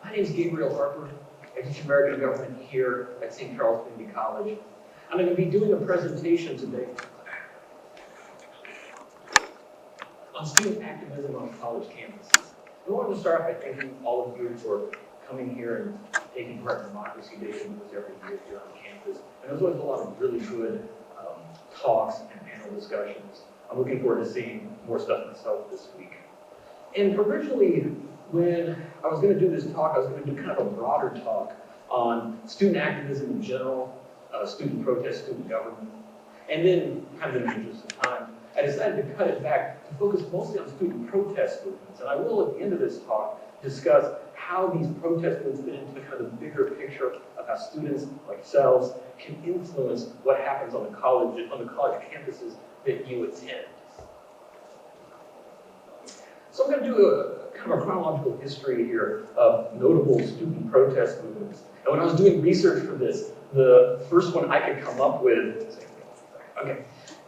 My name is Gabe Harper. I teach American government here at St. Charles Community College. And I'm going to be doing a presentation today on student activism on college campuses. I wanted to start by thanking all of you for coming here and taking part in Democracy Day with us every year here on campus. And there's always a lot of really good talks and panel discussions. I'm looking forward to seeing more stuff myself this week. And originally, when I was going to do this talk, I was going to do kind of a broader talk on student activism in general, student protest, student government, and then, kind of in the interest of time, I decided to cut it back to focus mostly on student protest movements. And I will, at the end of this talk, discuss how these protest movements fit into kind of the bigger picture of how students like yourselves can influence what happens on the college campuses that you attend. So I'm going to do a kind of a chronological history here of notable student protest movements. And when I was doing research for this, the first one I could come up with,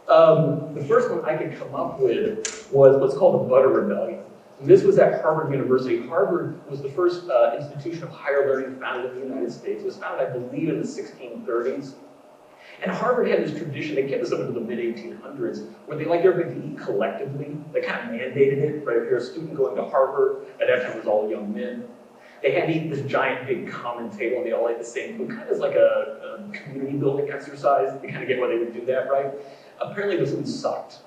the first one I could come up with was what's called the Butter Rebellion. And this was at Harvard University. Harvard was the first institution of higher learning founded in the United States. It was founded, I believe, in the 1630s. And Harvard had this tradition, they kept this up into the mid-1800s, where they liked everybody to eat collectively. They kind of mandated it, right? If you're a student going to Harvard, at that time it was all young men. They had to eat this giant big common table, and they all ate the same food, kind of as like a community building exercise. You kind of get why they would do that, right? Apparently the food sucked.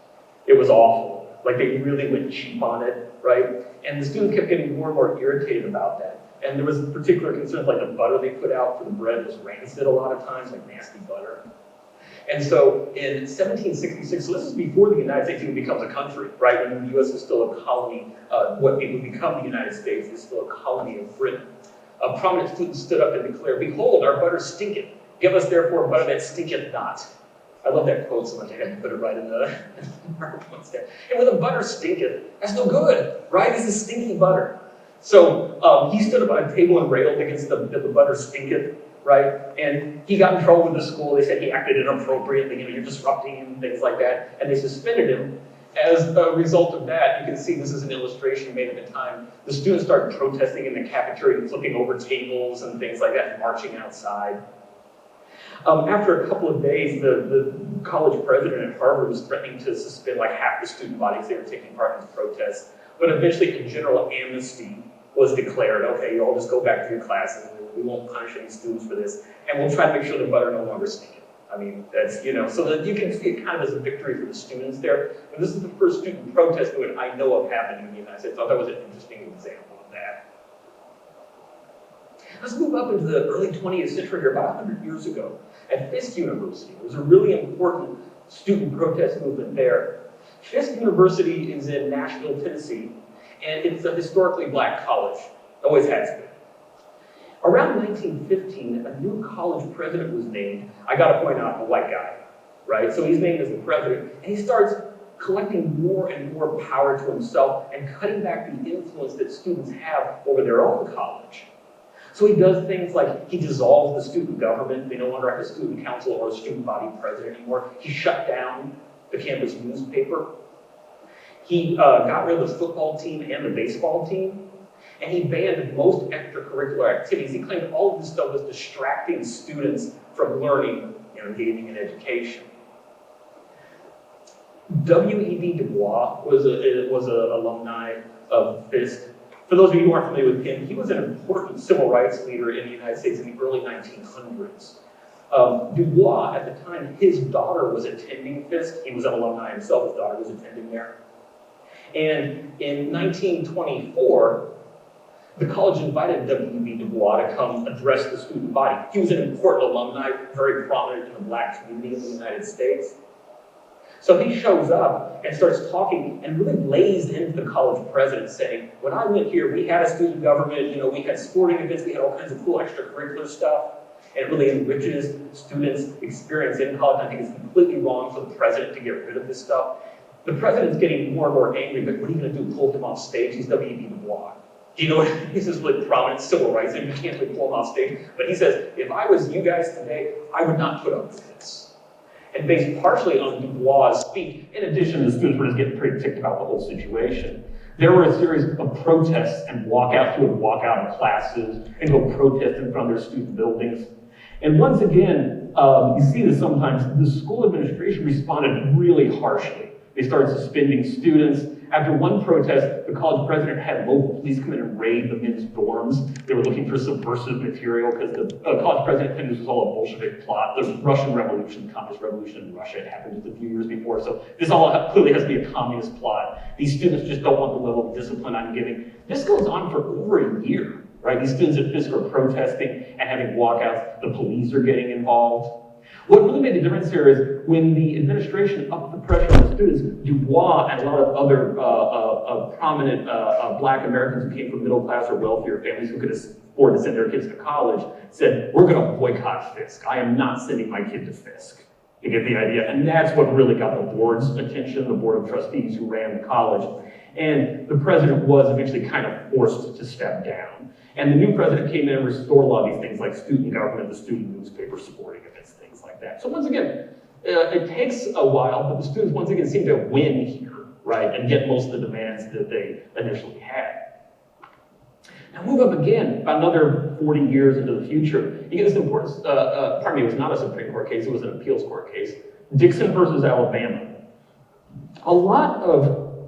It was awful. Like they really went cheap on it, right? And the students kept getting more and more irritated about that. And there was particular concerns like the butter they put out for the bread was rancid a lot of times, like nasty butter. And so in 1766, so this is before the United States even becomes a country, right? When the US is still a colony, what would become the United States is still a colony of Britain. A prominent student stood up and declared, "Behold, our butter stinketh. Give us therefore butter that stinketh not." I love that quote so much I had to put it right in the PowerPoint there. And when the butter stinketh, that's no good, right? This is stinky butter. So he stood up on a table and railed against the butter stinketh, right? And he got in trouble with the school. They said he acted inappropriately, you're disrupting him, things like that. And they suspended him. As a result of that, you can see this is an illustration made at the time. The students started protesting in the cafeteria, flipping over tables and things like that, and marching outside. After a couple of days, the college president at Harvard was threatening to suspend like half the student bodies that were taking part in the protests. But eventually a general amnesty was declared. Okay, you all just go back to your classes. We won't punish any students for this. And we'll try to make sure the butter no longer stinks. I mean, that's, so that you can see it kind of as a victory for the students there. And this is the first student protest movement I know of happening in the United States. I thought that was an interesting example of that. Let's move up into the early 20th century here, about 100 years ago. At Fisk University, there was a really important student protest movement there. Fisk University is in Nashville, Tennessee, and it's a historically black college. Always has been. Around 1915, a new college president was named. I gotta point out, a white guy, right? So he's named as the president, and he starts collecting more and more power to himself and cutting back the influence that students have over their own college. So he does things like he dissolves the student government. They no longer have a student council or a student body president anymore. He shut down the campus newspaper. He got rid of the football team and the baseball team. And he banned most extracurricular activities. He claimed all of this stuff was distracting students from learning and gaining an education. W.E.B. Du Bois was an alumni of Fisk. For those of you who aren't familiar with him, he was an important civil rights leader in the United States in the early 1900s. Du Bois, at the time, his daughter was attending Fisk. He was an alumni himself. His daughter was attending there. And in 1924, the college invited W.E.B. Du Bois to come address the student body. He was an important alumni, very prominent in the black community in the United States. So he shows up and starts talking and really lays into the college president saying, when I went here, we had a student government, we had sporting events, we had all kinds of cool extracurricular stuff. And it really enriches students' experience in college. I think it's completely wrong for the president to get rid of this stuff. The president's getting more and more angry, but what are you going to do? Pull him off stage? He's W.E.B. Du Bois. Do you know what? He's this really prominent civil rights leader. You can't really pull him off stage. But he says, if I was you guys today, I would not put up with this. And based partially on Du Bois' speech, in addition, the students were just getting pretty ticked about the whole situation. There were a series of protests and walkouts who would walk out of classes and go protest in front of their student buildings. And once again, you see this sometimes, the school administration responded really harshly. They started suspending students. After one protest, the college president had local police come in and raid the men's dorms. They were looking for subversive material because the college president said this was all a Bolshevik plot. The Russian Revolution, the Communist Revolution in Russia, had happened just a few years before. So this all clearly has to be a communist plot. These students just don't want the level of discipline I'm giving. This goes on for over a year, right? These students at Fisk are protesting and having walkouts. The police are getting involved. What really made the difference here is when the administration upped the pressure on the students, Dubois and a lot of other prominent Black Americans who came from middle class or wealthier families who could afford to send their kids to college said, we're going to boycott Fisk. I am not sending my kid to Fisk. You get the idea? And that's what really got the board's attention, the board of trustees who ran the college. And the president was eventually kind of forced to step down. And the new president came in and restored a lot of these things like student government, the student newspaper, sporting events, things like that. So once again, it takes a while, but the students once again seem to win here, right? And get most of the demands that they initially had. Now move up again, about another 40 years into the future. You get this important, it was not a Supreme Court case, it was an appeals court case. Dixon versus Alabama. A lot of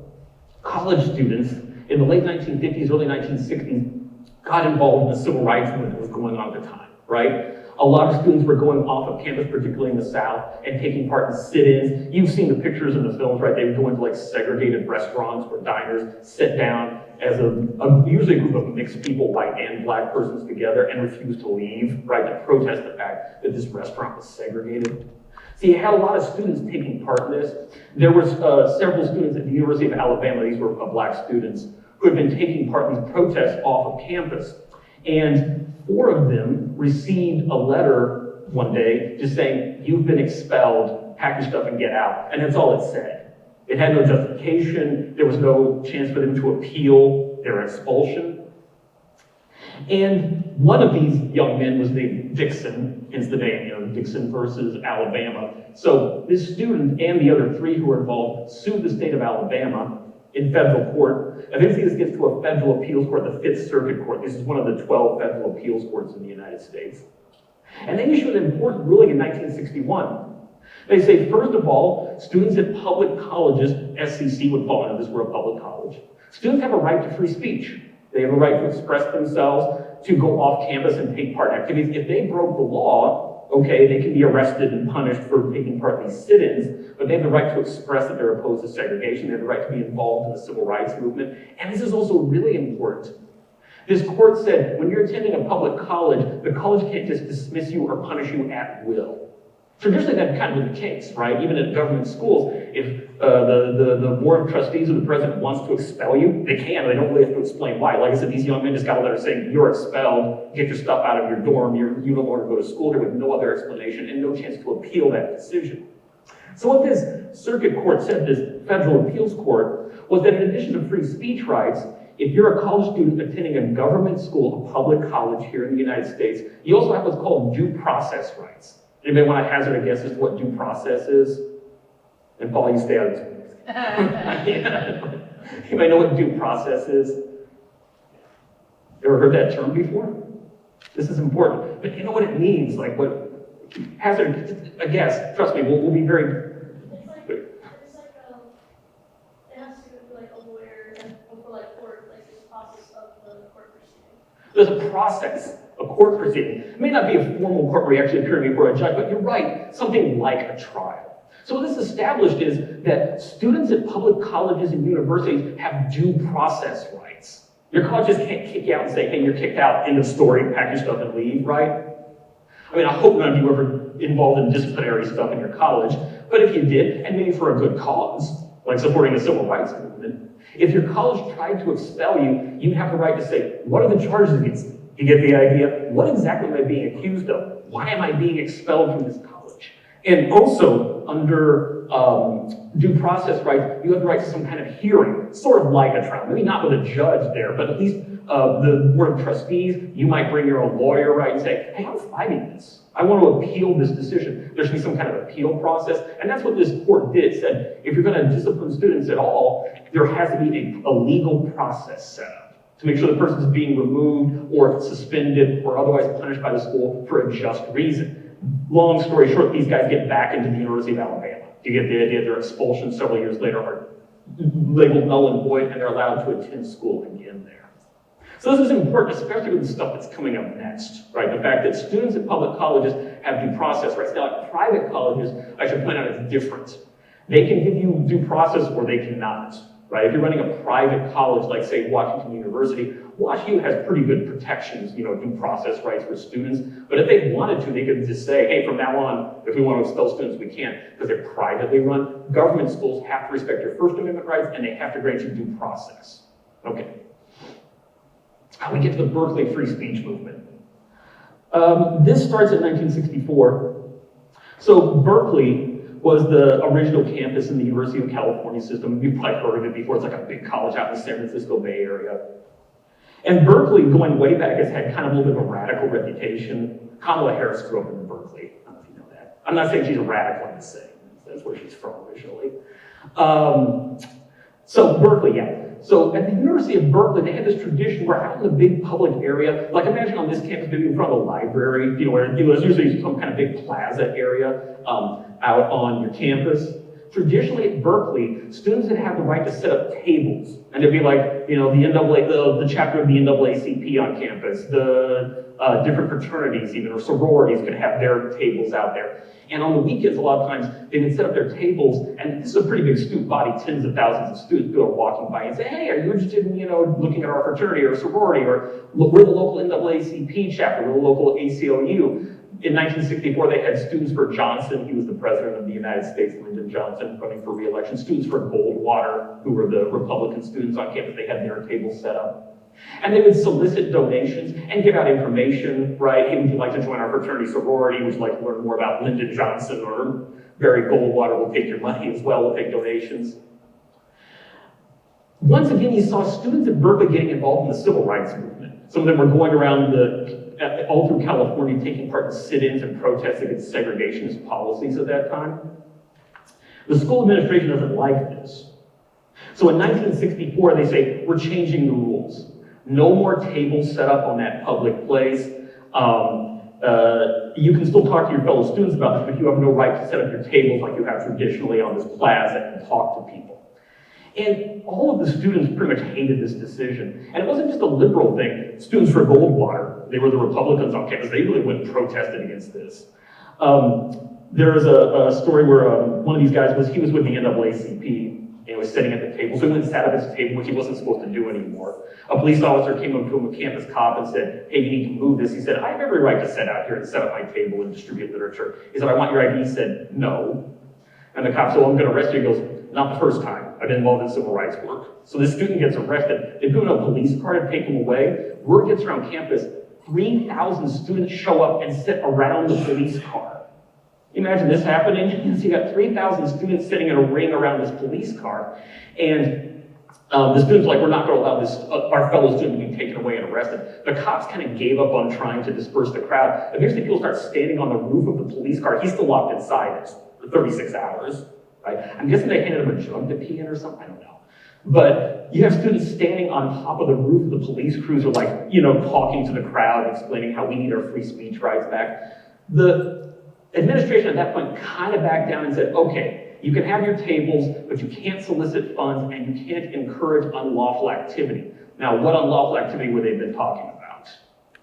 college students in the late 1950s, early 1960s got involved in the civil rights movement that was going on at the time, right? A lot of students were going off of campus, particularly in the South, and taking part in sit-ins. You've seen the pictures in the films, right? They would go into like segregated restaurants or diners, sit down as usually a group of mixed people, white and Black persons together, and refuse to leave, right? To protest the fact that this restaurant was segregated. So you had a lot of students taking part in this. There were several students at the University of Alabama, these were Black students, who had been taking part in these protests off of campus. And 4 of them received a letter one day just saying, you've been expelled, pack your stuff and get out. And that's all it said. It had no justification. There was no chance for them to appeal their expulsion. And one of these young men was named Dixon, hence the name, Dixon versus Alabama. So this student and the other 3 who were involved sued the state of Alabama in federal court. Eventually this gets to a federal appeals court, the 5th Circuit Court. This is one of the 12 federal appeals courts in the United States. And they issued an important ruling in 1961. They say, first of all, students at public colleges, SCC would fall into this, we're a public college. Students have a right to free speech. They have a right to express themselves, to go off campus and take part in activities. If they broke the law, okay, they can be arrested and punished for taking part in these sit-ins, but they have the right to express that they're opposed to segregation. They have the right to be involved in the civil rights movement. And this is also really important. This court said, when you're attending a public college, the college can't just dismiss you or punish you at will. Traditionally, that's kind of been the case, right? Even at government schools, if the board of trustees or the president wants to expel you, they can. They don't really have to explain why. Like I said, these young men just got a letter saying, you're expelled, get your stuff out of your dorm, you no longer go to school here with no other explanation and no chance to appeal that decision. So what this circuit court said, this federal appeals court, was that in addition to free speech rights, if you're a college student attending a government school, a public college here in the United States, you also have what's called due process rights. Anybody want to hazard a guess as to what due process is? And Paul, you stay out of this. Anybody know what due process is? Ever heard that term before? This is important. But you know what it means? Like what? Hazard a guess. Trust me, we'll be very. It's like it has to do with like a lawyer and for like court, like this process of the court proceeding. There's a process. A court proceeding. It may not be a formal court where you actually appear before a judge, but you're right, something like a trial. So what this established is that students at public colleges and universities have due process rights. Your college just can't kick you out and say, hey, you're kicked out, end of story, pack your stuff and leave, right? I mean, I hope none of you ever involved in disciplinary stuff in your college, but if you did, and maybe for a good cause, like supporting the civil rights movement, if your college tried to expel you, you have the right to say, what are the charges against me? You get the idea? What exactly am I being accused of? Why am I being expelled from this college? And also, under due process rights, you have the right to some kind of hearing, sort of like a trial. Maybe not with a judge there, but at least the board of trustees, you might bring your own lawyer, right, and say, hey, I'm fighting this. I want to appeal this decision. There should be some kind of appeal process. And that's what this court did. It said, if you're going to discipline students at all, there has to be a legal process set up to make sure the person's being removed or suspended or otherwise punished by the school for a just reason. Long story short, these guys get back into the University of Alabama. You get the idea. Their expulsion several years later are labeled null and void, and they're allowed to attend school again there. So this is important, especially with the stuff that's coming up next, right? The fact that students at public colleges have due process rights. Now, at private colleges, I should point out it's different. They can give you due process or they cannot, right? If you're running a private college, like say Washington University, WashU has pretty good protections, due process rights for students. But if they wanted to, they could just say, hey, from now on, if we want to expel students, we can't, because they're privately run. Government schools have to respect your First Amendment rights, and they have to grant you due process. Okay. We get to the Berkley Free Speech movement. This starts in 1964. So Berkeley was the original campus in the University of California system. You've probably heard of it before. It's like a big college out in the San Francisco Bay Area. And Berkeley, going way back, has had kind of a little bit of a radical reputation. Kamala Harris grew up in Berkeley. I don't know if you know that. I'm not saying she's a radical, I'm just saying that's where she's from originally. So Berkeley, yeah. So at the University of Berkeley, they had this tradition where out in the big public area, like imagine on this campus, maybe in front of a library, where there's usually some kind of big plaza area out on your campus. Traditionally at Berkeley, students would have the right to set up tables. And it'd be like, the NAA, the chapter of the NAACP on campus, the different fraternities even, or sororities could have their tables out there. And on the weekends, a lot of times, they would set up their tables, and this is a pretty big student body, tens of thousands of students who are walking by and say, hey, are you interested in, looking at our fraternity or sorority, or we're the local NAACP chapter, we're the local ACLU. In 1964, they had students for Johnson, he was the president of the United States, Lyndon Johnson, running for re-election. Students for Goldwater, who were the Republican students on campus, they had their tables set up. And they would solicit donations and give out information, right? Hey, would you like to join our fraternity sorority? Would you like to learn more about Lyndon Johnson or Barry Goldwater? We'll take your money as well, we'll take donations. Once again, you saw students at Berkeley getting involved in the civil rights movement. Some of them were going around all through California, taking part in sit-ins and protests against segregationist policies at that time. The school administration doesn't like this. So in 1964, they say, we're changing the rules. No more tables set up on that public place. You can still talk to your fellow students about this, but you have no right to set up your tables like you have traditionally on this plaza and talk to people. And all of the students pretty much hated this decision. And it wasn't just a liberal thing. Students for Goldwater, they were the Republicans on campus, they really went and protested against this. There was a story where one of these guys he was with the NAACP, and was sitting at the table. So he went and sat at his table, which he wasn't supposed to do anymore. A police officer came up to him, a campus cop, and said, hey, you need to move this. He said, I have every right to sit out here and set up my table and distribute literature. He said, I want your ID. He said, no. And the cop said, well, I'm going to arrest you. He goes, not the first time. I've been involved in civil rights work. So this student gets arrested. They put him in a police car and take him away. Word gets around campus. 3,000 students show up and sit around the police car. Imagine this happening. So you got 3,000 students sitting in a ring around this police car. And the students are like, we're not going to allow this, our fellow student to be taken away and arrested. The cops kind of gave up on trying to disperse the crowd. Eventually people start standing on the roof of the police car. He's still locked inside for 36 hours. Right? I'm guessing they handed him a jug to pee in or something, I don't know. But you have students standing on top of the roof of the police cruiser, like, talking to the crowd, explaining how we need our free speech rights back. The administration at that point kind of backed down and said, okay, you can have your tables, but you can't solicit funds and you can't encourage unlawful activity. Now, what unlawful activity would they have been talking about?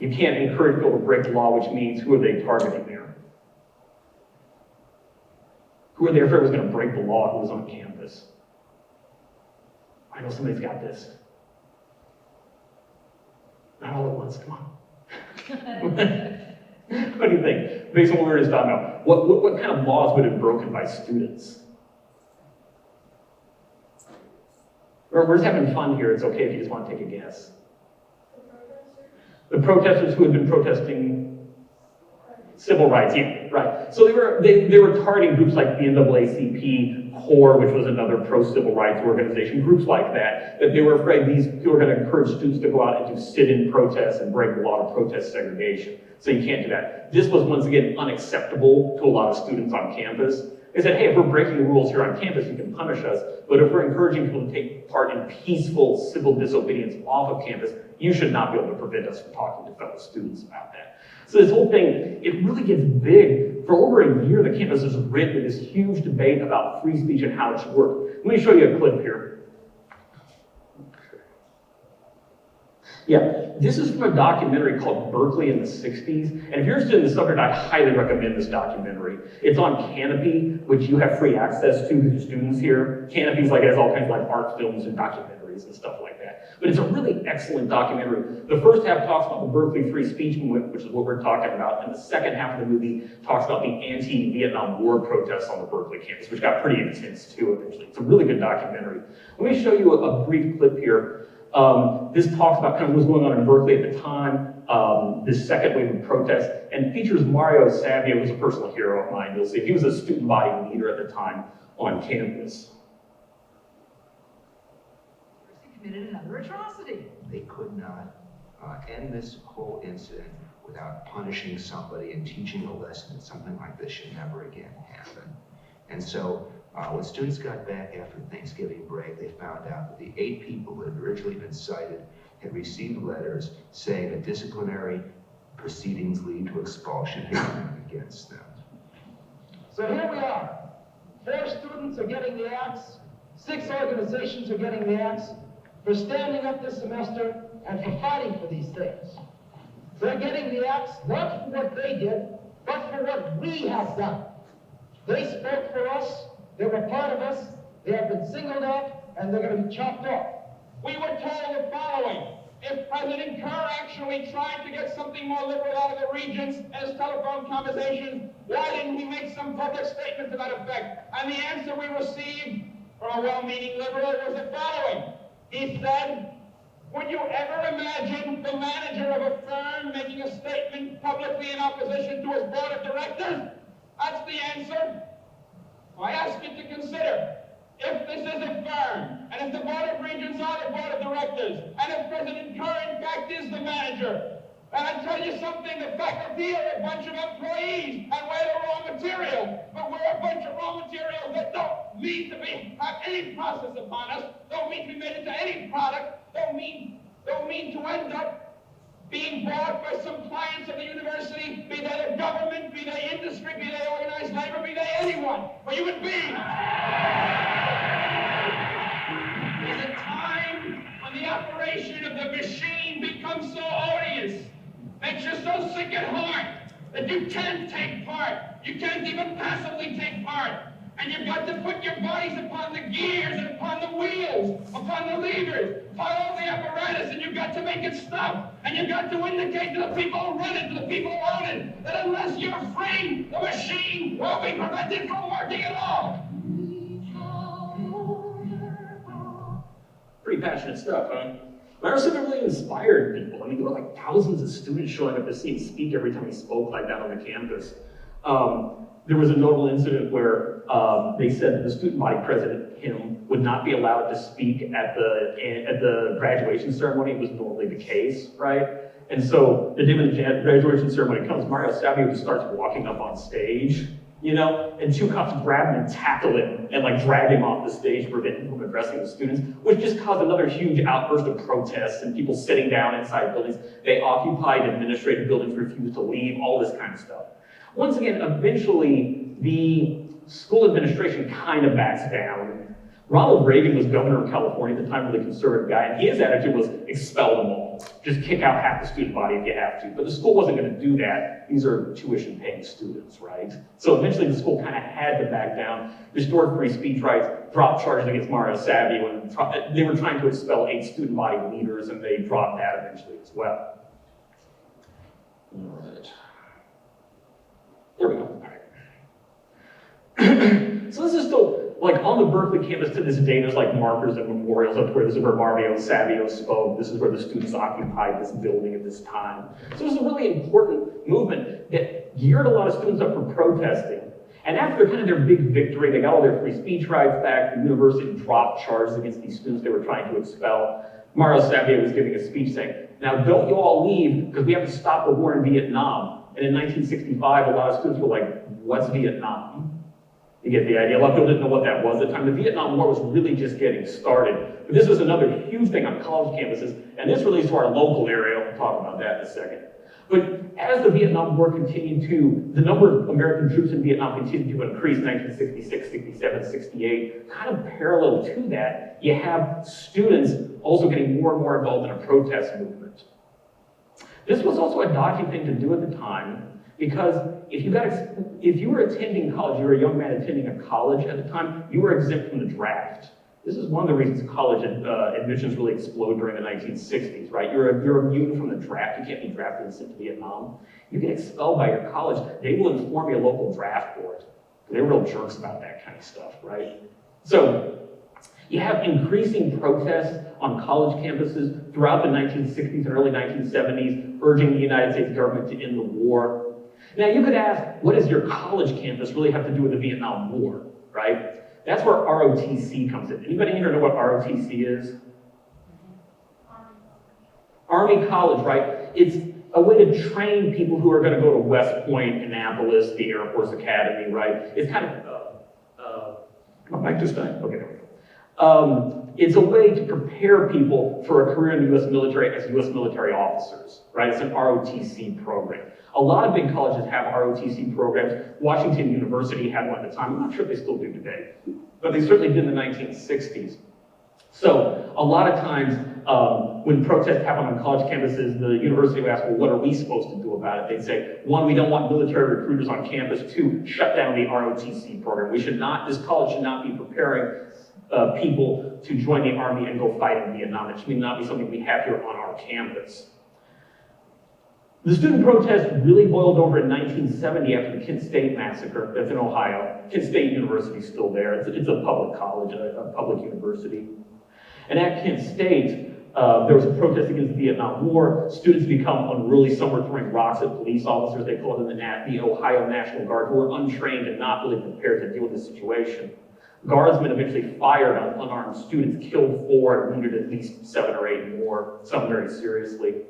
You can't encourage people to break the law, which means who are they targeting there? Who were there if it was going to break the law who was on campus? I know somebody's got this. Not all at once, come on. What do you think? Based on what we were just talking about, what kind of laws would have been broken by students? We're just having fun here. It's okay if you just want to take a guess. The protesters who had been protesting civil rights, yeah. right. So they were targeting groups like the NAACP, CORE, which was another pro-civil rights organization, groups like that they were afraid these people were going to encourage students to go out and do sit-in protests and break the law to protest segregation. So you can't do that. This was, once again, unacceptable to a lot of students on campus. They said, hey, if we're breaking the rules here on campus, you can punish us, but if we're encouraging people to take part in peaceful civil disobedience off of campus, you should not be able to prevent us from talking to fellow students about that. So this whole thing, it really gets big. For over a year, the campus has written this huge debate about free speech and how it should work. Let me show you a clip here. Yeah, this is from a documentary called Berkley in the 60s. And if you're interested in the subject, I highly recommend this documentary. It's on Canopy, which you have free access to with your students here. Canopy's like, it has all kinds of like art films and documentaries and stuff like that. But it's a really excellent documentary. The first half talks about the Berkley Free Speech movement, which is what we're talking about. And the second half of the movie talks about the anti-Vietnam War protests on the Berkeley campus, which got pretty intense too eventually. It's a really good documentary. Let me show you a brief clip here. This talks about kind of what was going on in Berkeley at the time, this second wave of protests, and features Mario Savio, who's a personal hero of mine. You'll see he was a student body leader at the time on campus. He committed another atrocity. They could not end this whole incident without punishing somebody and teaching a lesson that something like this should never again happen. And so when students got back after Thanksgiving break, they found out that the 8 people who had originally been cited had received letters saying that disciplinary proceedings lead to expulsion against them. So here we are. 4 students are getting the axe. 6 organizations are getting the axe for standing up this semester and for fighting for these things. They're getting the axe not for what they did, but for what we have done. They spoke for us. They were part of us. They have been singled out, and they're going to be chopped off. We were told the following. If President Kerr actually tried to get something more liberal out of the regents in his telephone conversations, why didn't he make some public statement to that effect? And the answer we received from a well-meaning liberal was the following. He said, would you ever imagine the manager of a firm making a statement publicly in opposition to his board of directors? That's the answer. I ask you to consider, if this is a firm, and if the Board of Regents are the Board of Directors, and if President Kerr in fact is the manager, and I tell you something, the faculty are a bunch of employees, and we're the raw material, but we're a bunch of raw materials that don't mean to have any process upon us, don't mean to be made into any product, don't mean to end up being bought by some clients of the university, be they the government, be they industry, be they organized labor, be they anyone, or human beings. There's a time when the operation of the machine becomes so odious, makes you so sick at heart, that you can't take part. You can't even passively take part. And you've got to put your bodies upon the gears and upon the wheels, upon the levers, upon all the apparatus, and you've got to make it stop. And you've got to indicate to the people who run it, to the people who own it, that unless you're free, the machine will be prevented from working at all. Pretty passionate stuff, huh? Marissa really inspired people. I mean, there were like thousands of students showing up to see him speak every time he spoke like that on the campus. There was a notable incident where they said that the student body president, him, would not be allowed to speak at the graduation ceremony. It was normally the case, right? And so the day when the graduation ceremony comes, Mario Savio just starts walking up on stage, you know, and 2 cops grab him and tackle him and like drag him off the stage to prevent him from addressing the students, which just caused another huge outburst of protests and people sitting down inside buildings. They occupied administrative buildings, refused to leave, all this kind of stuff. Once again, eventually, the school administration kind of backs down. Ronald Reagan was governor of California at the time, really conservative guy, and his attitude was expel them all. Just kick out half the student body if you have to. But the school wasn't going to do that. These are tuition-paying students, right? So eventually the school kind of had to back down, restored free speech rights, dropped charges against Mario Savio, and they were trying to expel 8 student body leaders, and they dropped that eventually as well. All right. There we go. All right. So this is still like on the Berkeley campus to this day, there's like markers and memorials up where this is where Mario Savio spoke. This is where the students occupied this building at this time. So it was a really important movement that geared a lot of students up for protesting. And after kind of their big victory, they got all their free speech rights back, the university dropped charges against these students they were trying to expel. Mario Savio was giving a speech saying, now don't you all leave because we have to stop the war in Vietnam. And in 1965, a lot of students were like, what's Vietnam? You get the idea. A lot of people didn't know what that was at the time. The Vietnam War was really just getting started. But this was another huge thing on college campuses, and this relates to our local area. We'll talk about that in a second. But as the Vietnam War continued to, the number of American troops in Vietnam continued to increase in 1966, 67, 68. Kind of parallel to that, you have students also getting more and more involved in a protest movement. This was also a dodgy thing to do at the time, because if you were attending college, you were a young man attending a college at the time, you were exempt from the draft. This is one of the reasons college admissions really explode during the 1960s, right? You're immune from the draft. You can't be drafted and sent to Vietnam. You get expelled by your college. They will inform your local draft board. They're real jerks about that kind of stuff, right? So you have increasing protests on college campuses throughout the 1960s and early 1970s, urging the United States government to end the war. Now you could ask, what does your college campus really have to do with the Vietnam War, right? That's where ROTC comes in. Anybody here know what ROTC is? Army College, right? It's a way to train people who are going to go to West Point, Annapolis, the Air Force Academy, right? It's kind of, my mic just died? Okay, there we go. It's a way to prepare people for a career in the U.S. military as U.S. military officers, right? It's an ROTC program. A lot of big colleges have ROTC programs. Washington University had one at the time. I'm not sure if they still do today, but they certainly did in the 1960s. So a lot of times when protests happen on college campuses, the university would ask, well, what are we supposed to do about it? They'd say, one, we don't want military recruiters on campus. Two, shut down the ROTC program. This college should not be preparing people to join the Army and go fight in Vietnam. It should not be something we have here on our campus. The student protest really boiled over in 1970 after the Kent State massacre. That's in Ohio. Kent State University is still there. It's a public college, a public university. And at Kent State, there was a protest against the Vietnam War. Students become unruly. Some were throwing rocks at police officers. They called them the Ohio National Guard, who were untrained and not really prepared to deal with the situation. Guardsmen eventually fired on unarmed students, killed 4 and wounded at least 7 or 8 more, some very seriously.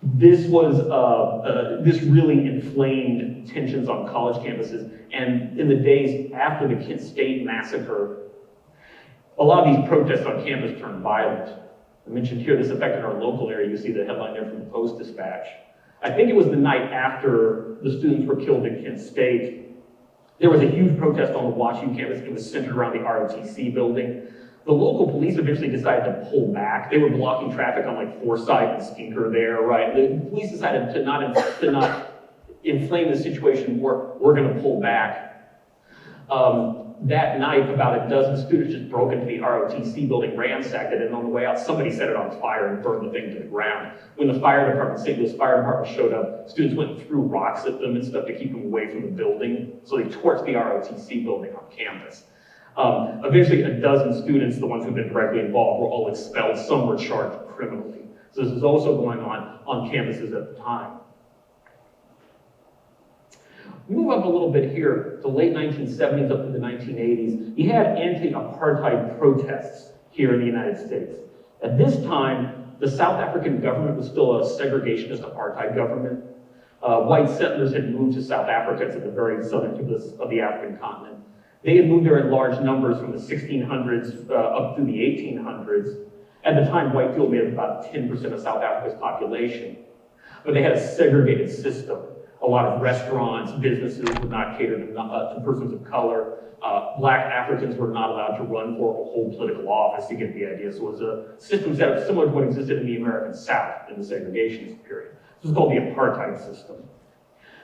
This really inflamed tensions on college campuses, and in the days after the Kent State massacre, a lot of these protests on campus turned violent. I mentioned here this affected our local area. You see the headline there from the Post-Dispatch. I think it was the night after the students were killed at Kent State. There was a huge protest on the WashU campus. It was centered around the ROTC building. The local police eventually decided to pull back. They were blocking traffic on like Forsyth and Skinker there, right? The police decided to not inflame the situation more. We're going to pull back. That night, about a dozen students just broke into the ROTC building, ransacked it, and on the way out, somebody set it on fire and burned the thing to the ground. When the fire department, St. Louis Fire Department showed up, students went and threw rocks at them and stuff to keep them away from the building. So they torched the ROTC building on campus. Eventually, a dozen students, the ones who've been directly involved, were all expelled. Some were charged criminally. So this is also going on campuses at the time. Move up a little bit here, the late 1970s up to the 1980s. You had anti-apartheid protests here in the United States. At this time, the South African government was still a segregationist apartheid government. White settlers had moved to South Africa. It's at the very southern tip of the African continent. They had moved there in large numbers from the 1600s up through the 1800s. At the time, white people made up about 10% of South Africa's population. But they had a segregated system. A lot of restaurants, businesses would not cater to persons of color. Black Africans were not allowed to run for a whole political office, to get the idea. So it was a system set up similar to what existed in the American South in the segregationist period. This was called the apartheid system.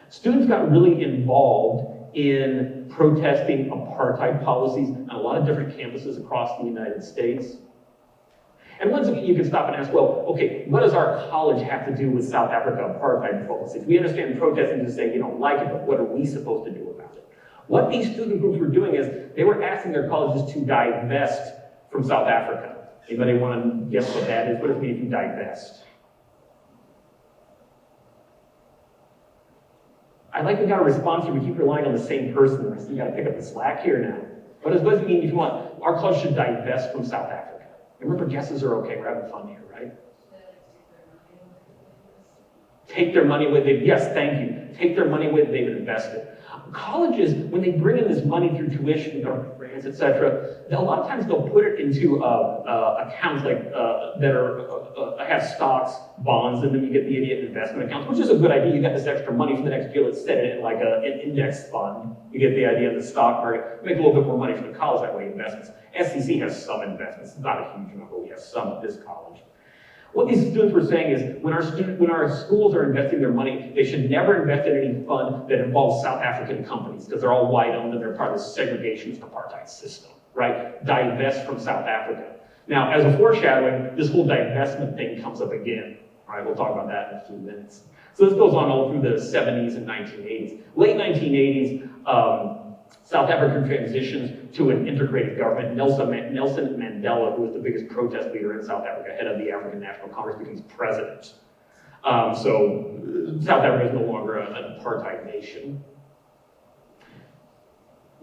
Students got really involved in protesting apartheid policies on a lot of different campuses across the United States. And once again, you can stop and ask, well, okay, what does our college have to do with South Africa apartheid policies? We understand protesting to say you don't like it, but what are we supposed to do about it? What these student groups were doing is they were asking their colleges to divest from South Africa. Anybody want to guess what that is? What does it mean if you divest? I like we got a response here. We keep relying on the same person. So you got to pick up the slack here now. What does it mean if you want? Our college should divest from South Africa. Remember, guesses are okay. We're having fun here, right? Take their money with them. Yes, thank you. Take their money with them they've invested. Colleges, when they bring in this money through tuition, government grants, etc., a lot of times they'll put it into accounts like that are have stocks, bonds, and then you get the idiot investment accounts, which is a good idea. You got this extra money for the next year. Let's set it in like an index fund. You get the idea of the stock market. Make a little bit more money for the college that way. Investments. SCC has some investments. It's not a huge number. We have some at this college. What these students were saying is when our schools are investing their money, they should never invest in any fund that involves South African companies because they're all white-owned and they're part of the segregationist apartheid system, right? Divest from South Africa. Now, as a foreshadowing, this whole divestment thing comes up again. All right, we'll talk about that in a few minutes. So this goes on all through the 70s and 1980s. Late 1980s, South Africa transitions to an integrated government. Nelson Mandela, who was the biggest protest leader in South Africa, head of the African National Congress, becomes president. So South Africa is no longer an apartheid nation.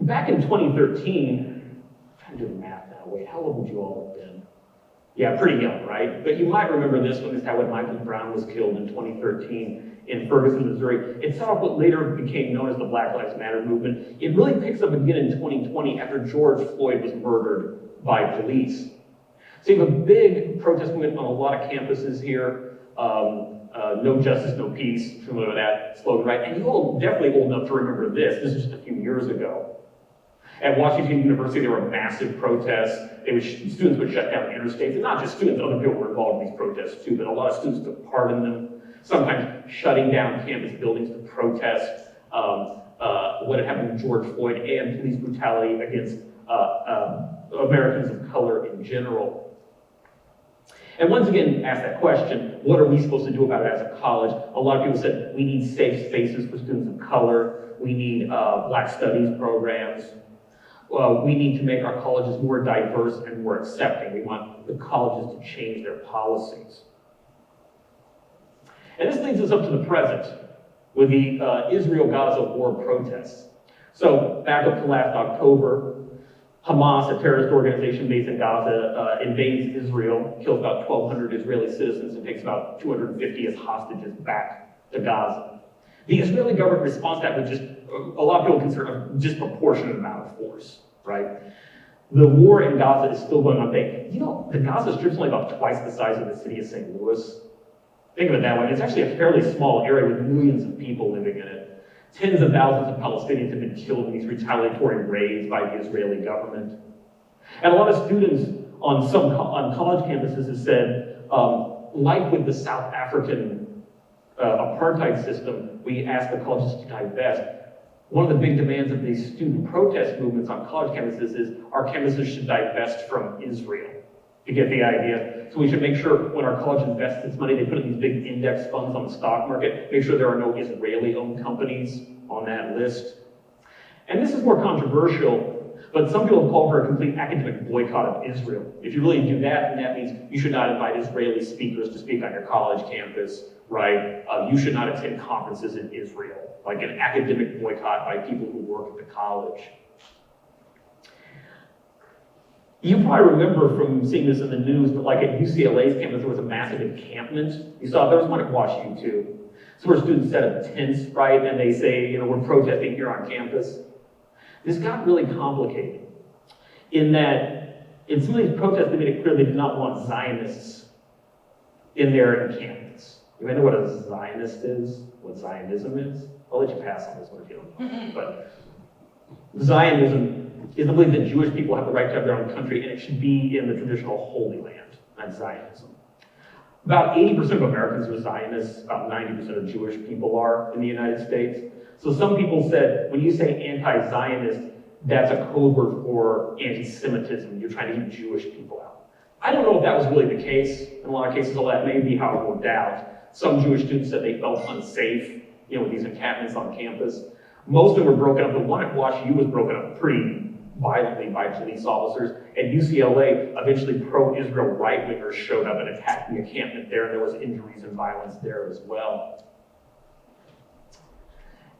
Back in 2013, I'm trying to do the math now. Wait, how old would you all have been? Yeah, pretty young, right? But you might remember this one. This is how when Michael Brown was killed in 2013 in Ferguson, Missouri. It set off what later became known as the Black Lives Matter movement. It really picks up again in 2020 after George Floyd was murdered by police. So you have a big protest movement on a lot of campuses here. No justice, no peace, familiar with that slogan, right? And you all definitely old enough to remember this. This was just a few years ago. At Washington University, there were massive protests. Students would shut down interstates, and not just students, other people were involved in these protests too, but a lot of students took part in them, sometimes shutting down campus buildings to protest what had happened to George Floyd and police brutality against Americans of color in general. And once again, ask that question, what are we supposed to do about it as a college? A lot of people said, we need safe spaces for students of color. We need Black studies programs. We need to make our colleges more diverse and more accepting. We want the colleges to change their policies. And this leads us up to the present with the Israel-Gaza war protests. So back up to last October, Hamas, a terrorist organization based in Gaza, invades Israel, kills about 1,200 Israeli citizens, and takes about 250 as hostages back to Gaza. The Israeli government responds to that with just, a lot of people consider a disproportionate amount of force, right? The war in Gaza is still going on. You know, the Gaza Strip's only about twice the size of the city of St. Louis. Think of it that way. It's actually a fairly small area with millions of people living in it. Tens of thousands of Palestinians have been killed in these retaliatory raids by the Israeli government. And a lot of students on college campuses have said, like with the South African apartheid system, we ask the colleges to divest. One of the big demands of these student protest movements on college campuses is our campuses should divest from Israel. You get the idea? So we should make sure when our college invests its money, they put in these big index funds on the stock market, make sure there are no Israeli-owned companies on that list. And this is more controversial, but some people have called for a complete academic boycott of Israel. If you really do that, then that means you should not invite Israeli speakers to speak on your college campus, right? You should not attend conferences in Israel, like an academic boycott by people who work at the college. You probably remember from seeing this in the news, but like at UCLA's campus, there was a massive encampment. You saw, there was one at WashU too. So where students set up tents, right? And they say, you know, we're protesting here on campus. This got really complicated in that in some of these protests, they made it clear they did not want Zionists in their encampments. You might know what a Zionist is, what Zionism is. I'll let you pass on this one if you don't know. But Zionism is the belief that Jewish people have the right to have their own country, and it should be in the traditional Holy Land. That's Zionism. About 80% of Americans are Zionists, about 90% of Jewish people are in the United States. So some people said, when you say anti-Zionist, that's a code word for anti-Semitism. You're trying to keep Jewish people out. I don't know if that was really the case. In a lot of cases, that may be how it worked out. Some Jewish students said they felt unsafe, you know, with these encampments on campus. Most of them were broken up. The one at WashU was broken up pretty violently by police officers. At UCLA, eventually pro-Israel right-wingers showed up and attacked the encampment there, and there was injuries and violence there as well.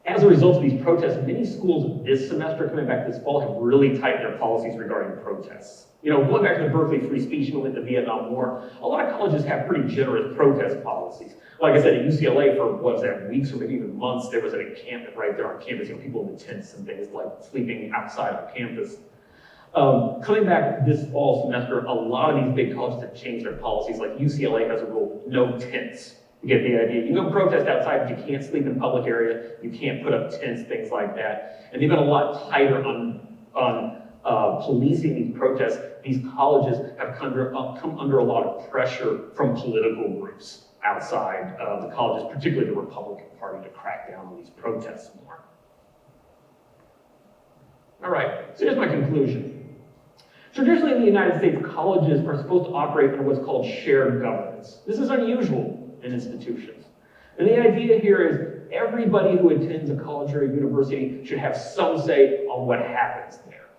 As a result of these protests, many schools this semester, coming back this fall, have really tightened their policies regarding protests. You know, going back to the Berkley Free Speech movement, the Vietnam War, a lot of colleges have pretty generous protest policies. Like I said, at UCLA for, what was that, weeks or maybe even months, there was an encampment right there on campus, you know, people in the tents and things, like sleeping outside on campus. Coming back this fall semester, a lot of these big colleges have changed their policies. Like UCLA has a rule, no tents. You get the idea. You can go protest outside, but you can't sleep in public area. You can't put up tents, things like that. And they've been a lot tighter on policing these protests. These colleges have come under a lot of pressure from political groups outside the colleges, particularly the Republican Party, to crack down on these protests more. All right, so here's my conclusion. Traditionally in the United States, colleges are supposed to operate under what's called shared governance. This is unusual in institutions. And the idea here is everybody who attends a college or a university should have some say on what happens there.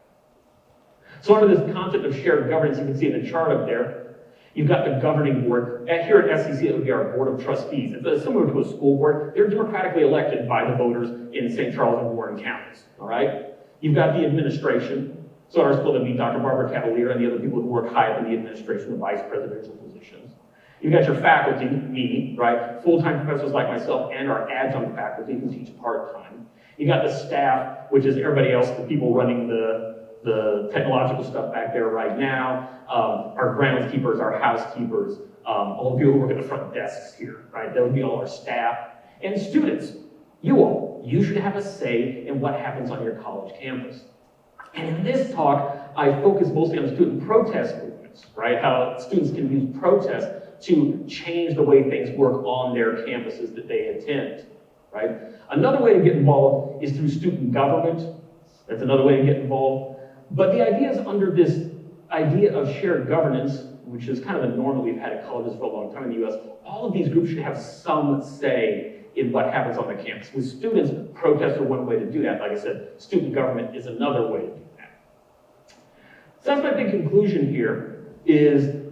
So under this concept of shared governance, you can see in the chart up there, you've got the governing board. Here at SCC, it would be our board of trustees. It's similar to a school board. They're democratically elected by the voters in St. Charles and Warren counties, all right? You've got the administration. So at our school, that'd be Dr. Barbara Cavalier and the other people who work high up in the administration, the vice presidential positions. You've got your faculty, me, right? Full-time professors like myself and our adjunct faculty who teach part-time. You've got the staff, which is everybody else, the people running the technological stuff back there right now, our groundskeepers, our housekeepers, all the people who work at the front desks here, right? That would be all our staff. And students, you all, you should have a say in what happens on your college campus. And in this talk, I focus mostly on student protest movements, right? How students can use protests to change the way things work on their campuses that they attend, right? Another way to get involved is through student government. That's another way to get involved. But the idea is under this idea of shared governance, which is kind of a norm that we've had at colleges for a long time in the US, all of these groups should have some say in what happens on the campus. With students, protests are one way to do that. Like I said, student government is another way to do that. So that's my big conclusion here, is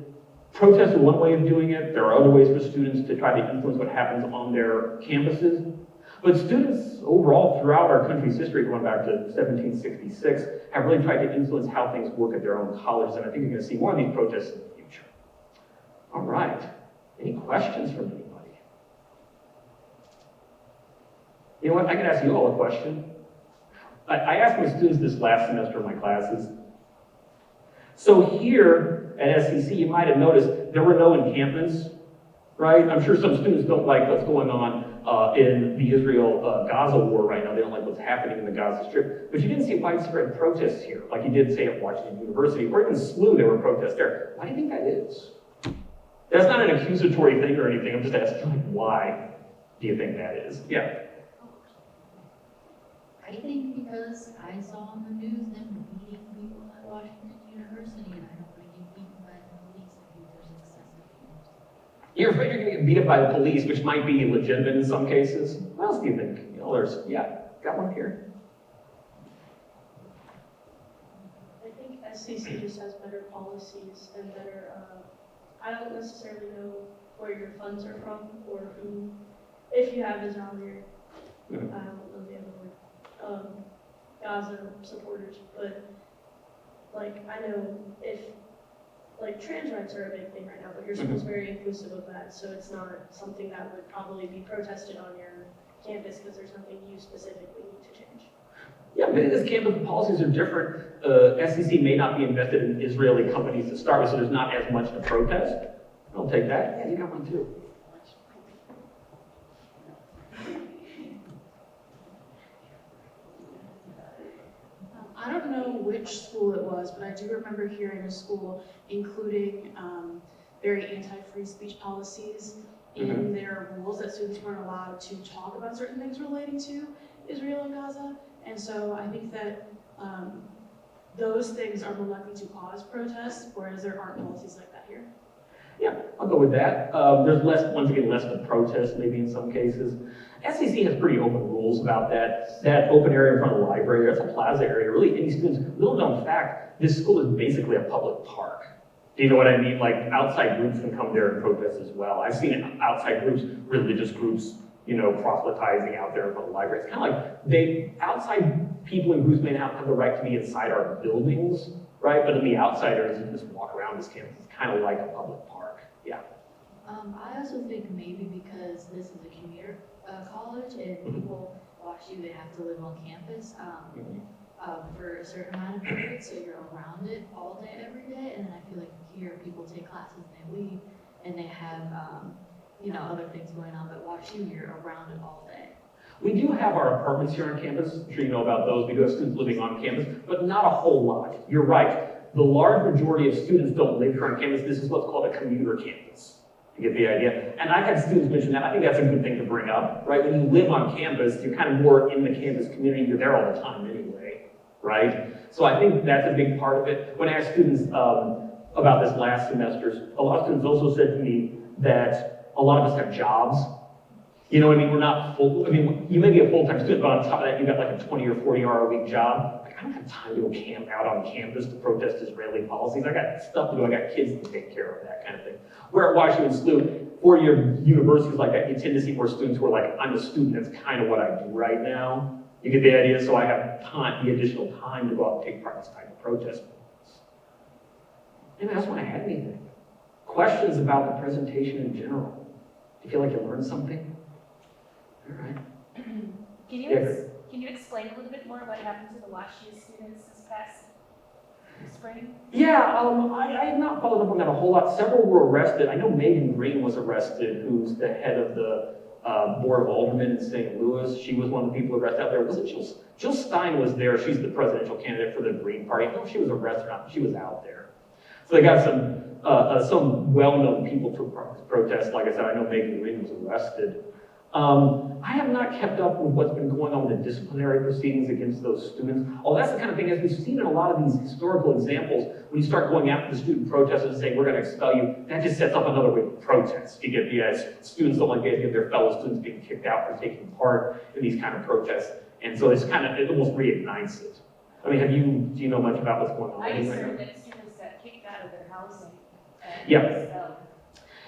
protests are one way of doing it. There are other ways for students to try to influence what happens on their campuses. But students overall throughout our country's history, going back to 1766, have really tried to influence how things work at their own colleges. And I think you're going to see more of these protests in the future. All right. Any questions from anybody? You know what? I can ask you all a question. I asked my students this last semester in my classes. So here at SCC, you might have noticed there were no encampments, right? I'm sure some students don't like what's going on in the Israel-Gaza war right now. They don't like what's happening in the Gaza Strip. But you didn't see widespread protests here, like you did, say, at Washington University, or even SLU, there were protests there. Why do you think that is? That's not an accusatory thing or anything. I'm just asking, like, why do you think that is? Yeah. I think because I saw on the news them beating people at Washington University, and I don't want to get beaten by the police. I think there's excessive force. You're afraid you're going to get beat up by the police, which might be legitimate in some cases. What else do you think? You know, got one here. I think SCC just has better policies and better, I don't necessarily know where your funds are from or who, if you have Israel here, I don't know the other word. Gaza supporters, but like I know if like trans rights are a big thing right now, but your school's very inclusive of that, so it's not something that would probably be protested on your campus because there's nothing you specifically need to change. Yeah, many of these campus policies are different. SCC may not be invested in Israeli companies to start with, so there's not as much to protest. I'll take that. Yeah, you got one too. I don't know which school it was, but I do remember hearing a school including very anti-free speech policies in their rules, that students weren't allowed to talk about certain things relating to Israel and Gaza. And so I think that those things are more likely to cause protests, whereas there aren't policies like that here. Yeah, I'll go with that. There's less, once again, less to protest maybe in some cases. SCC has pretty open rules about that. That open area in front of the library, that's a plaza area. Really, any students, little known fact, this school is basically a public park. Do you know what I mean? Like outside groups can come there and protest as well. I've seen outside groups, religious groups, you know, proselytizing out there in front of the library. It's kind of like outside people and groups may not have the right to be inside our buildings, right? But in the outside areas, you can just walk around this campus. It's kind of like a public park. Yeah. I also think maybe because this is a commuter college and people watch you, they have to live on campus for a certain amount of period, so you're around it all day, every day. And then I feel like here people take classes and they leave and they have, you know, other things going on, but watch you, you're around it all day. We do have our apartments here on campus. I'm sure you know about those. We do have students living on campus, but not a whole lot. You're right. The large majority of students don't live here on campus. This is what's called a commuter campus. You get the idea? And I've had students mention that. I think that's a good thing to bring up, right? When you live on campus, you're kind of more in the campus community. You're there all the time anyway, right? So I think that's a big part of it. When I asked students about this last semester, a lot of students also said to me that a lot of us have jobs. You know what I mean? We're not full, I mean, you may be a full-time student, but on top of that, you got like a 20 or 40 hour a week job. Like, I don't have time to go camp out on campus to protest Israeli policies. I got stuff to do. I got kids to take care of, that kind of thing. Where at Washington SLU, four-year universities like that, you tend to see more students who are like, I'm a student, that's kind of what I do right now. You get the idea? So I have time, the additional time to go out and take part in this type of protest. Anyway, that's why I had anything. Questions about the presentation in general? Do you feel like you learned something? All right. Can you explain a little bit more what happened to the WashU students this past spring? Yeah, I have not followed up on that a whole lot. Several were arrested. I know Megan Green was arrested, who's the head of the Board of Aldermen in St. Louis. She was one of the people arrested out there. Wasn't Jill Stein was there. She's the presidential candidate for the Green Party. I don't know if she was arrested or not, but she was out there. So they got some well-known people to protest. Like I said, I know Megan Green was arrested. I have not kept up with what's been going on with the disciplinary proceedings against those students. Oh, that's the kind of thing, as we've seen in a lot of these historical examples, when you start going after the student protesters and saying, we're going to expel you, that just sets up another way of protest. You get the students don't like the idea of their fellow students being kicked out for taking part in these kind of protests. And so it's kind of, it almost reignites it. I mean, do you know much about what's going on? I just heard that students got kicked out of their housing. Yeah. So.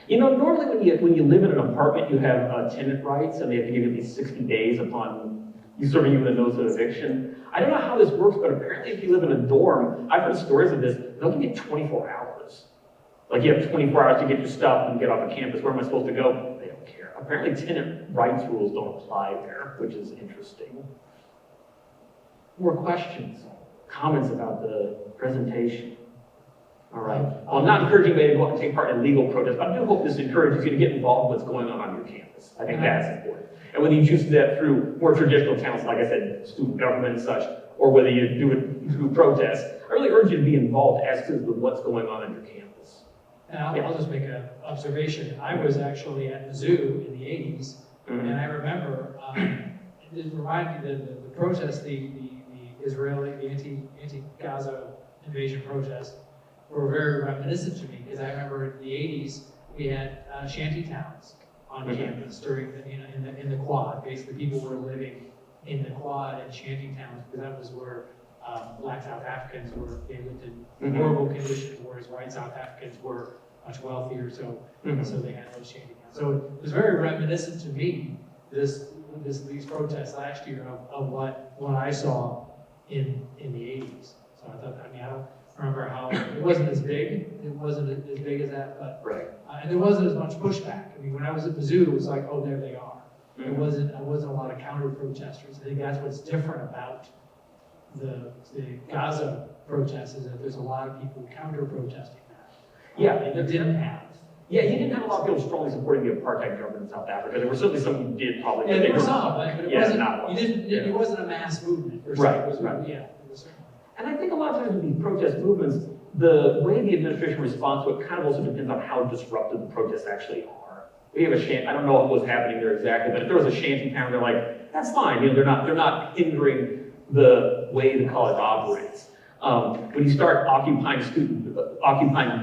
You know, normally when you live in an apartment, you have tenant rights, and they have to give you these 60 days upon you serving you with a notice of eviction. I don't know how this works, but apparently if you live in a dorm, I've heard stories of this, they'll give you 24 hours. Like you have 24 hours to get your stuff and get off of campus. Where am I supposed to go? They don't care. Apparently tenant rights rules don't apply there, which is interesting. More questions, comments about the presentation? All right. Well, I'm not encouraging you to go out and take part in legal protests, but I do hope this encourages you to get involved in what's going on your campus. I think that's important. And whether you choose to do that through more traditional channels, like I said, student government and such, or whether you do it through protests, I really urge you to be involved as to what's going on your campus. And I'll just make an observation. I was actually at Mizzou in the 80s, and I remember, it reminded me the protest, the Israeli, the anti-Gaza invasion protest, were very reminiscent to me, because I remember in the 80s we had shanty towns on campus during in the quad. Basically, people were living in the quad and shanty towns, because that was where black South Africans they lived in horrible conditions, whereas white South Africans were much wealthier, so they had those shanty towns. So it was very reminiscent to me, these protests last year of what I saw in the 80s. So I thought, I don't remember how it wasn't as big. It wasn't as big as that, but right. And there wasn't as much pushback. I mean, when I was at Mizzou, it was like, oh, there they are. There wasn't a lot of counter protesters. I think that's what's different about the Gaza protests, is that there's a lot of people counter protesting that. Yeah, that didn't have. Yeah, you didn't have a lot of people strongly supporting the apartheid government in South Africa. There were certainly some who did probably. Yeah, there were some, but it wasn't. Not It wasn't a mass movement. Right. It was, right. Yeah. It was certainly. And I think a lot of times with these protest movements, the way the administration responds to it kind of also depends on how disruptive the protests actually are. We have a shanty, I don't know what was happening there exactly, but if there was a shanty town, they're like, that's fine. You know, they're not hindering the way the college operates. When you start occupying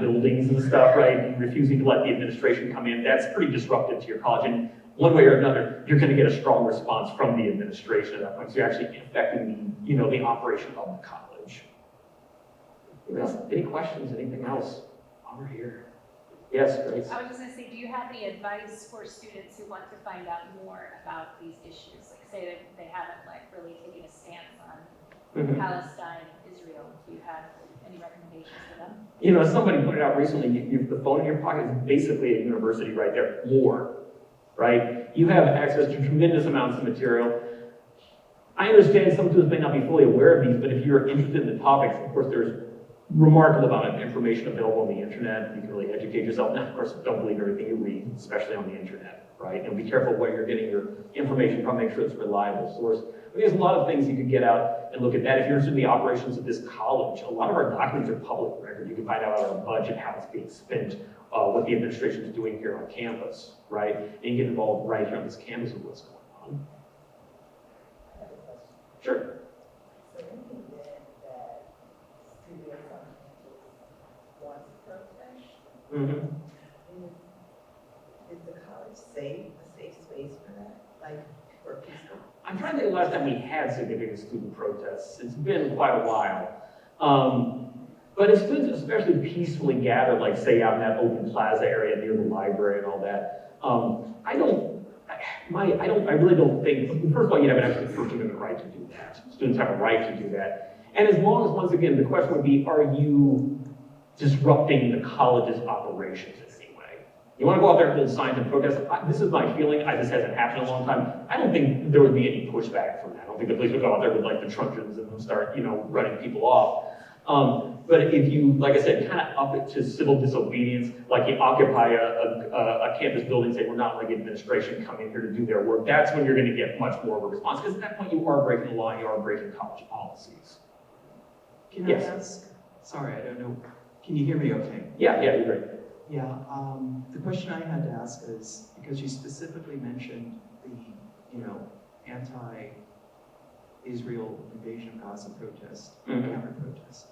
buildings and stuff, right, and refusing to let the administration come in, that's pretty disruptive to your college. And one way or another, you're going to get a strong response from the administration at that point. So you're actually affecting the, the operation of the college. Any questions? Anything else? Over here. Yes, Grace. I was just gonna say, do you have any advice for students who want to find out more about these issues? Like say that they haven't really taken a stance on Palestine, Israel. Do you have any recommendations for them? As somebody pointed out recently, the phone in your pocket is basically a university right there. More, right? You have access to tremendous amounts of material. I understand some students may not be fully aware of these, but if you're interested in the topics, of course, there's remarkable amount of information available on the internet. You can really educate yourself. Now, of course, don't believe everything you read, especially on the internet, right? And be careful where you're getting your information from. Make sure it's a reliable source. But there's a lot of things you could get out and look at that. If you're interested in the operations of this college, a lot of our documents are public record. You can find out our budget, how it's being spent, what the administration is doing here on campus, right? And you get involved right here on this campus with what's going on. Sure. So anything that students on campus want to protest, is the college a safe space for that? Like for peaceful? I'm trying to think of the last time we had significant student protests. It's been quite a while. But if students especially peacefully gather, like say out in that open plaza area near the library and all that, I really don't think, first of all, you have an absolute First Amendment right to do that. Students have a right to do that. And as long as, once again, the question would be, are you disrupting the college's operations in any way? You want to go out there and hold signs and protest? This is my feeling. This hasn't happened in a long time. I don't think there would be any pushback from that. I don't think the police would go out there with like the truncheons and start, running people off. But if you, like I said, kind of up it to civil disobedience, like you occupy a campus building and say, we're not letting administration come in here to do their work, that's when you're going to get much more of a response. Because at that point, you are breaking the law, you are breaking college policies. Can I ask? Sorry, I don't know. Can you hear me okay? Yeah, you're great. Yeah, the question I had to ask is, because you specifically mentioned the, anti-Israel invasion of Gaza protest, counter-protest.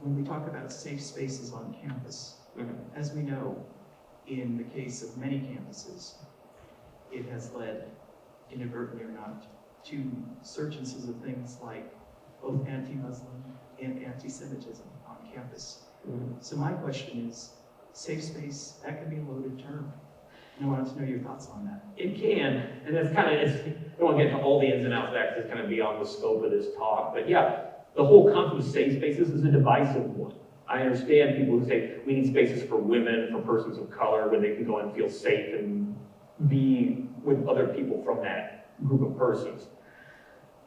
When we talk about safe spaces on campus, as we know, in the case of many campuses, it has led, inadvertently or not, to surgences of things like both anti-Muslim and anti-Semitism on campus. So my question is, safe space, that can be a loaded term. And I wanted to know your thoughts on that. It can, and that's kind of, I don't want to get into all the ins and outs of that because it's kind of beyond the scope of this talk, but yeah, the whole concept of safe spaces is a divisive one. I understand people who say we need spaces for women, for persons of color, where they can go and feel safe and be with other people from that group of persons.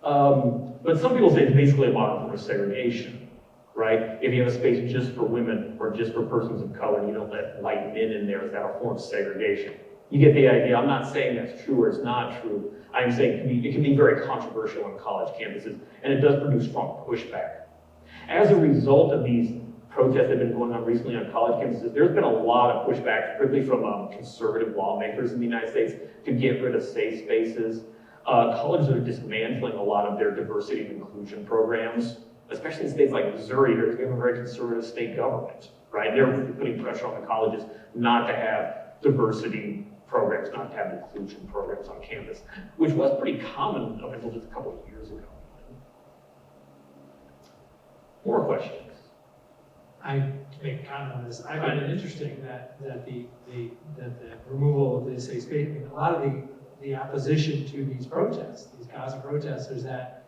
But some people say it's basically a model form of segregation, right? If you have a space just for women or just for persons of color, and you don't let white men in there, is that a form of segregation? You get the idea. I'm not saying that's true or it's not true. I'm saying it can be very controversial on college campuses, and it does produce strong pushback. As a result of these protests that have been going on recently on college campuses, there's been a lot of pushback, particularly from conservative lawmakers in the United States, to get rid of safe spaces. Colleges are dismantling a lot of their diversity and inclusion programs, especially in states like Missouri, because we have a very conservative state government, right? They're putting pressure on the colleges not to have diversity programs, not to have inclusion programs on campus, which was pretty common up until just a couple of years ago. More questions? I make a comment on this. I find it interesting that the removal of the safe space, a lot of the opposition to these protests, these Gaza protests, is that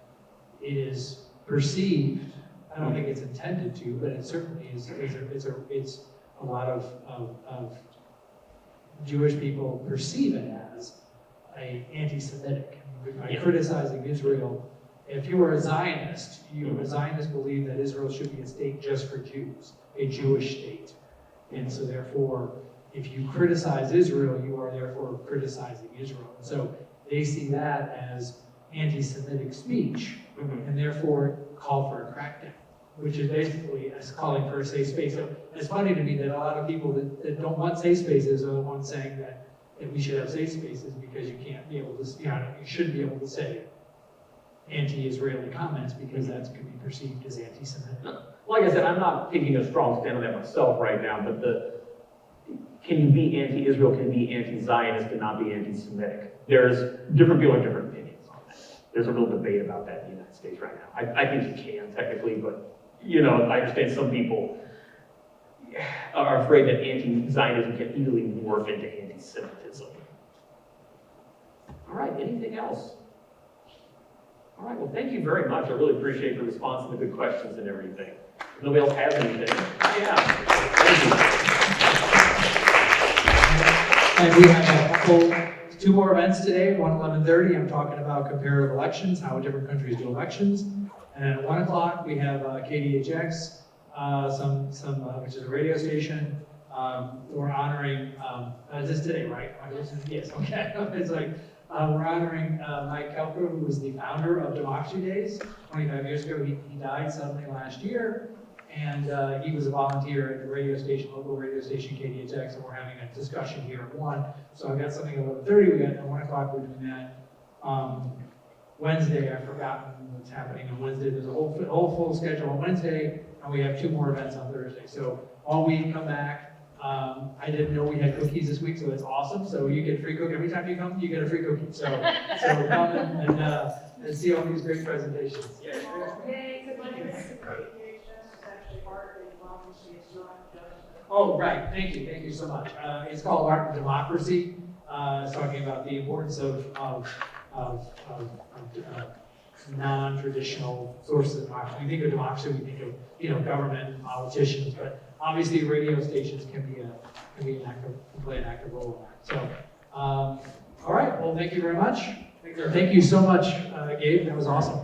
it is perceived. I don't think it's intended to, but it certainly is. It's a lot of Jewish people perceive it as anti-Semitic. By criticizing Israel, if you were a Zionist, Zionists believe that Israel should be a state just for Jews, a Jewish state. And so therefore, if you criticize Israel, you are therefore criticizing Israel. And so they see that as anti-Semitic speech, and therefore call for a crackdown, which is basically as calling for a safe space. So it's funny to me that a lot of people that don't want safe spaces are the ones saying that we should have safe spaces because you can't be able to, you shouldn't be able to say anti-Israeli comments because that could be perceived as anti-Semitic. Like I said, I'm not taking a strong stand on that myself right now, but can you be anti-Israel, can you be anti-Zionist and not be anti-Semitic? There's different people have different opinions on that. There's a real debate about that in the United States right now. I think you can technically, but I understand some people are afraid that anti-Zionism can easily morph into anti-Semitism. All right, anything else? All right, well, thank you very much. I really appreciate the response and the good questions and everything. If nobody else has anything, yeah. And we have two more events today. One 11:30, I'm talking about comparative elections, how different countries do elections. And at 1 o'clock, we have KDHX, which is a radio station. We're honoring, is this today, right? Yes, okay. It's like, we're honoring Mike Kelker, who was the founder of Democracy Days. 25 years ago, he died suddenly last year. And he was a volunteer at the radio station, local radio station, KDHX, and we're having a discussion here at 1. So I've got something at 11:30, we got at 1 o'clock, we're doing that. Wednesday, I've forgotten what's happening on Wednesday. There's a whole full schedule on Wednesday, and we have 2 more events on Thursday. So all week, come back. I didn't know we had cookies this week, so it's awesome. So you get free cookie. Every time you come, you get a free cookie. So come and see all these great presentations. Yeah. Oh, right. Thank you so much. It's called Art and Democracy. It's talking about the importance of non-traditional sources of democracy. We think of democracy, we think of government and politicians, but obviously radio stations can play an active role in that. So, all right. Well, thank you very much. Thank you so much, Gabe. That was awesome.